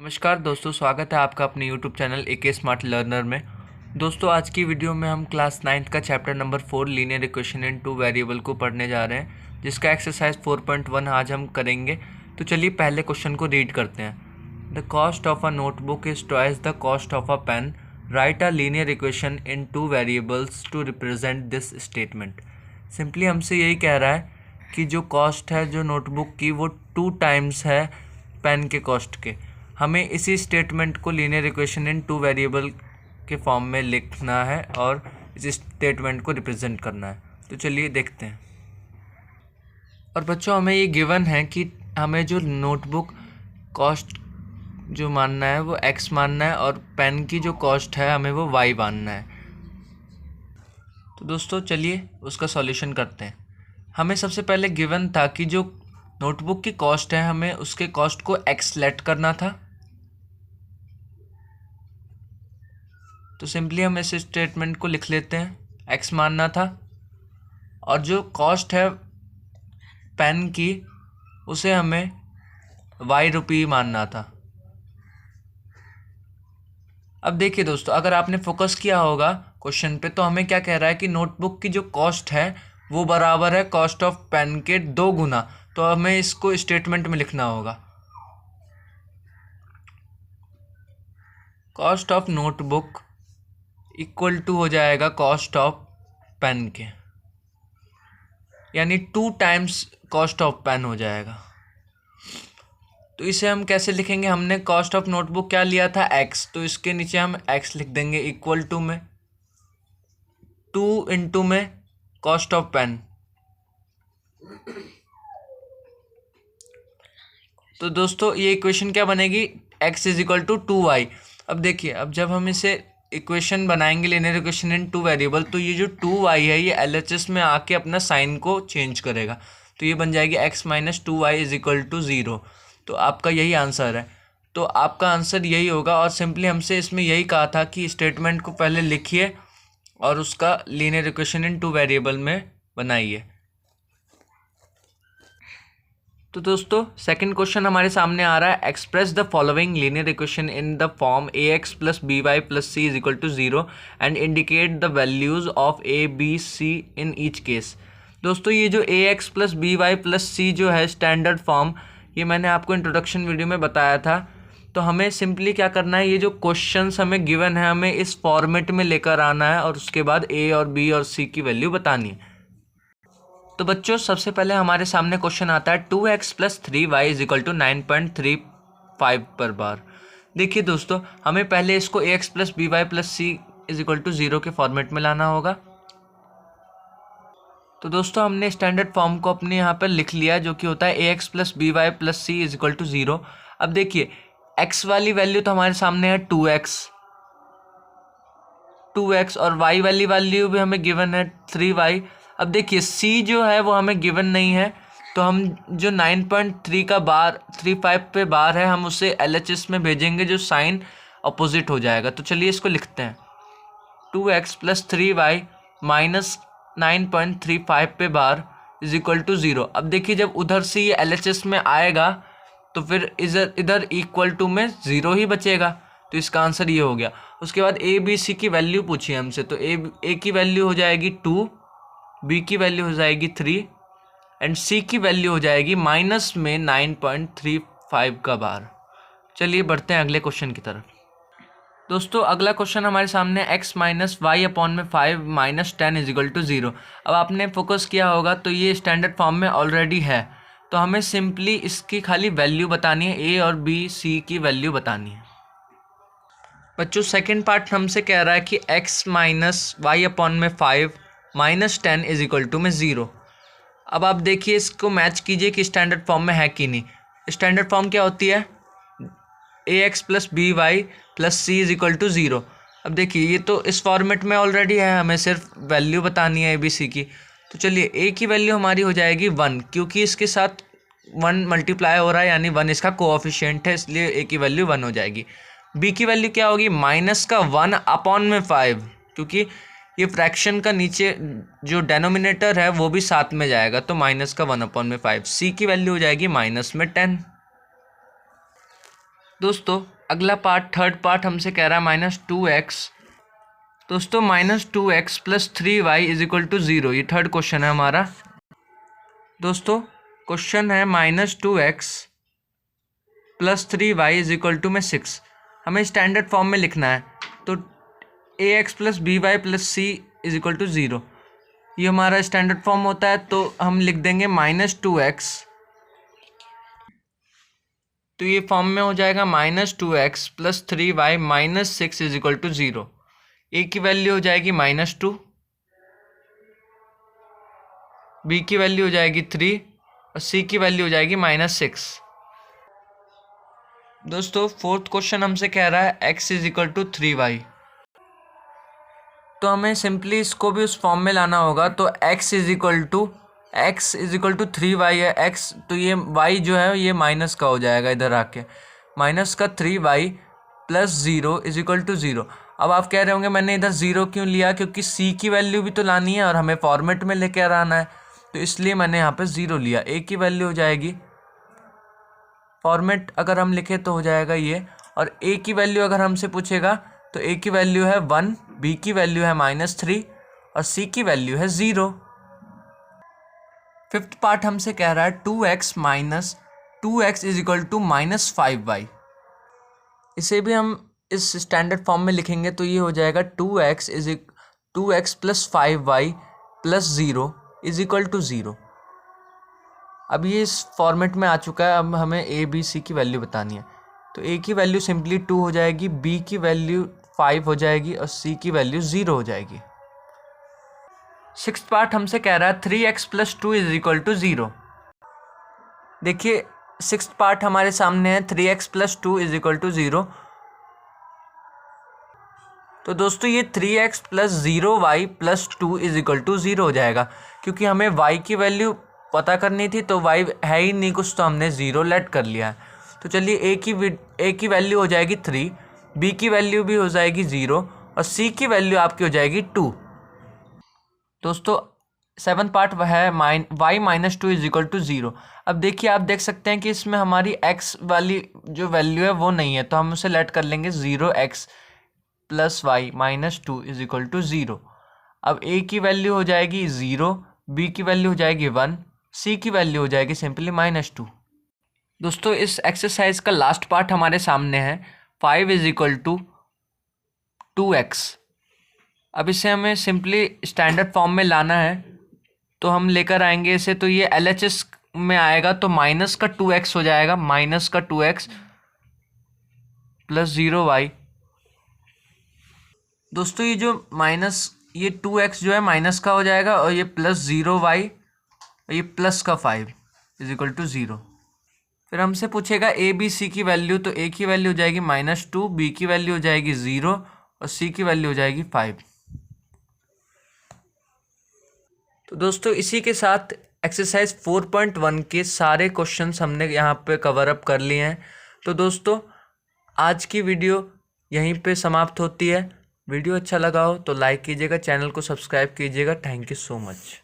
नमस्कार दोस्तों, स्वागत है आपका अपने YouTube channel AK smart learner में। दोस्तों, आज की वीडियो में हम क्लास 9th का chapter number 4 linear equation in two variable को पढ़ने जा रहे हैं, जिसका एक्सरसाइज 4.1 आज हम करेंगे। तो चलिए पहले क्वेश्चन को रीड करते हैं। The cost of a notebook is twice the cost of a pen. Write a linear equation in two variables to represent this statement. Simply हमसे यही कह रहा है कि जो कॉस्ट है जो नोटबुक की वो 2 टाइम्स है पेन के कॉस्ट के। हमें इसी स्टेटमेंट को linear equation in two variable के फॉर्म में लिखना है और इस स्टेटमेंट को रिप्रेजेंट करना है। तो चलिए देखते हैं। और बच्चों, हमें ये गिवन है कि हमें जो नोटबुक कॉस्ट जो मानना है वो x मानना है और पेन की जो कॉस्ट है हमें वो y मानना है। तो दोस्तों चलिए उसका सॉल्यूशन करते हैं। हमें सबसे पहले गिवन था कि जो नोटबुक की कॉस्ट है हमें उसके कॉस्ट को x सेलेक्ट करना था। तो सिंपली हम इस स्टेटमेंट को लिख लेते हैं, x मानना था और जो कॉस्ट है पेन की उसे हमें y रुपये मानना था। अब देखिए दोस्तों, अगर आपने फोकस किया होगा क्वेश्चन पे तो हमें क्या कह रहा है कि नोटबुक की जो कॉस्ट है वो बराबर है कॉस्ट ऑफ पेन के 2 गुना। तो हमें इसको स्टेटमेंट में लिखना होगा, cost of notebook equal to हो जाएगा कॉस्ट ऑफ पेन के, यानी 2 टाइम्स कॉस्ट ऑफ पेन हो जाएगा। तो इसे हम कैसे लिखेंगे? हमने कॉस्ट ऑफ नोटबुक क्या लिया था x, तो इसके नीचे हम x लिख देंगे इक्वल टू में 2 इंटू में कॉस्ट ऑफ पेन। तो दोस्तों ये इक्वेशन क्या बनेगी? x is equal to 2y। अब देखिए, अब जब हम इसे इक्वेशन बनाएंगे linear equation in two variable, तो ये जो 2y है ये LHS में आके अपना साइन को चेंज करेगा। तो ये बन जाएगी x minus 2y is equal to 0। तो आपका यही आंसर है। तो आपका आंसर यही होगा। और सिंपली हमसे इसमें यही कहा था कि स्टेटमेंट को पहले लिखिए और उसका linear equation in two variable में बनाइए। तो दोस्तों सेकंड क्वेश्चन हमारे सामने आ रहा है, express the following linear equation in the form ax plus by plus c is equal to 0 and indicate the values of a b c in each case. दोस्तों ये जो ax plus by plus c जो है standard form, ये मैंने आपको introduction video में बताया था। तो हमें सिंपली क्या करना है, ये जो क्वेश्चंस हमें गिवन है हमें इस फॉर्मेट में लेकर आना है और उसके बाद a और b और c की वैल्यू बतानी है। तो बच्चों सबसे पहले हमारे सामने क्वेश्चन आता है 2x plus 3y is equal to 9.35 पर बार। देखिए दोस्तों, हमें पहले इसको ax plus by plus c is equal to 0 के फॉर्मेट में लाना होगा। तो दोस्तों हमने स्टैंडर्ड फॉर्म को अपने यहाँ पर लिख लिया, जो कि होता है ax plus by plus c is equal to 0। अब देखिए x वाली वैल्यू तो हमारे सामने है 2x और y वाली वैल्यू भी हमें गिवन है 3y। अब देखिए c जो है वो हमें गिवन नहीं है, तो हम जो 9.3 का बार 35 पे बार है हम उसे LHS में भेजेंगे, जो साइन अपोजिट हो जाएगा। तो चलिए इसको लिखते हैं, 2x प्लस 3y माइनस 9.35 पे बार इज इक्वल टू 0। अब देखिए जब उधर से ये LHS में आएगा तो फिर इधर इक्वल टू में 0 ही बचेगा। तो इसका आंसर ये हो गया। उसके बाद a b c की वैल्यू पूछी हमसे, तो a की वैल्यू हो जाएगी 2, b की वैल्यू हो जाएगी 3 एंड c की वैल्यू हो जाएगी माइनस में 9.35 का बार। चलिए बढ़ते हैं अगले क्वेश्चन की तरफ। दोस्तों अगला क्वेश्चन हमारे सामने x माइनस वाई अपॉन में 5 माइनस 10 इज इक्वल टू 0। अब आपने फोकस किया होगा तो ये स्टैंडर्ड फॉर्म में ऑलरेडी है, तो हमें सिंपली इसकी खाली वैल्यू बतानी है, a और b c की वैल्यू बतानी है। बच्चों सेकेंड पार्ट हमसे कह रहा है कि x माइनस वाई अपॉन में 5 माइनस 10 इज इक्वल टू में 0। अब आप देखिए इसको मैच कीजिए कि स्टैंडर्ड फॉर्म में है कि नहीं। स्टैंडर्ड फॉर्म क्या होती है? ax plus by plus c is equal to 0। अब देखिए ये तो इस फॉर्मेट में ऑलरेडी है, हमें सिर्फ वैल्यू बतानी है a b c की। तो चलिए a की वैल्यू हमारी हो जाएगी 1, क्योंकि इसके साथ 1 मल्टीप्लाई हो रहा है, यानी 1 इसका कोऑफिशिएंट है, इसलिए a की वैल्यू 1 हो जाएगी। b की वैल्यू क्या होगी? माइनस का 1 अपॉन में 5, क्योंकि ये फ्रैक्शन का नीचे जो डेनोमिनेटर है वो भी साथ में जाएगा, तो माइनस का 1 अपॉन में 5। c की वैल्यू हो जाएगी माइनस में 10। दोस्तों अगला पार्ट, थर्ड पार्ट हमसे कह रहा है -2x। दोस्तों -2x plus 3y is equal to 0, ये थर्ड क्वेश्चन है हमारा। दोस्तों क्वेश्चन है -2x plus 3y is equal to में 6। हमें स्टैंडर्ड फॉर्म में लिखना है, तो ax plus by plus c is equal to 0, ये हमारा स्टैंडर्ड फॉर्म होता है। तो हम लिख देंगे -2x, तो ये फॉर्म में हो जाएगा -2x plus 3y minus 6 is equal to 0। A की वैल्यू हो जाएगी -2, बी की वैल्यू हो जाएगी 3 और सी की वैल्यू हो जाएगी -6। दोस्तों फोर्थ क्वेश्चन हमसे कह रहा है x is equal to 3y, तो हमें सिंपली इसको भी उस फॉर्म में लाना होगा। तो x is equal to 3y है, x तो ये y जो है ये माइनस का हो जाएगा, इधर आके माइनस का 3y plus 0 is equal to 0। अब आप कह रहे होंगे मैंने इधर 0 क्यों लिया, क्योंकि c की वैल्यू भी तो लानी है और हमें फॉर्मेट में लेकर आना है, तो इसलिए मैंने यहाँ पे 0 लिया। a की वैल्यू हो जाएगी, फॉर्मेट अगर हम लिखे तो हो जाएगा ये, और a की वैल्यू अगर हमसे पूछेगा तो a की वैल्यू है 1, b की वैल्यू है -3 और c की वैल्यू है 0। फिफ्थ पार्ट हमसे कह रहा है 2x minus 2x is equal to -5y। इसे भी हम इस स्टैंडर्ड फॉर्म में लिखेंगे तो ये हो जाएगा 2x plus 5y plus 0 is equal to 0। अब ये इस फॉर्मेट में आ चुका है। अब हमें a b c की वैल्यू बतानी है, तो a की वैल्यू सिंपली 2 हो जाएगी, b की वैल्यू 5 हो जाएगी और c की वैल्यू 0 हो जाएगी। सिक्स्थ पार्ट हमसे कह रहा है 3x plus 2 is equal to 0। देखिए सिक्स्थ पार्ट हमारे सामने है 3x plus 2 is equal to 0। तो दोस्तों ये 3x plus 0y plus 2 is equal to 0 हो जाएगा, क्योंकि हमें y की वैल्यू पता करनी थी, तो y है ही नहीं कुछ, तो हमने 0 लेट कर लिया है। तो चलिए a की वैल्यू हो जाएगी 3, b की वैल्यू भी हो जाएगी 0 और c की वैल्यू आपकी हो जाएगी 2। दोस्तों सेवन पार्ट वह है y minus 2 is equal to 0। अब देखिए आप देख सकते हैं कि इसमें हमारी x वाली जो वैल्यू है वो नहीं है, तो हम उसे लेट कर लेंगे 0x plus y minus 2 is equal to 0। अब a की वैल्यू हो जाएगी 0, b की वैल्यू हो जाएगी 1, c की वैल्यू हो जाएगी सिंपली -2। दोस्तों इस एक्सरसाइज का लास्ट पार्ट हमारे सामने है 5 इज इक्वल टू 2x। अब इसे हमें सिंपली स्टैंडर्ड फॉर्म में लाना है, तो हम लेकर आएंगे इसे, तो ये LHS में आएगा तो माइनस का 2x हो जाएगा, माइनस का 2x प्लस 0y। दोस्तों ये जो ये 2x जो है माइनस का हो जाएगा और ये प्लस 0y और ये प्लस का 5 इज इक्वल टू 0। फिर हमसे पूछेगा a b c की वैल्यू, तो a की वैल्यू हो जाएगी -2, b की वैल्यू हो जाएगी 0 और c की वैल्यू हो जाएगी 5। तो दोस्तों इसी के साथ एक्सरसाइज 4.1 के सारे क्वेश्चंस हमने यहाँ पे कवर अप कर लिए हैं। तो दोस्तों आज की वीडियो यहीं पे समाप्त होती है। वीडियो अच्छा लगा हो तो लाइक कीजिएगा, चैनल को सब्सक्राइब कीजिएगा। Thank you so much.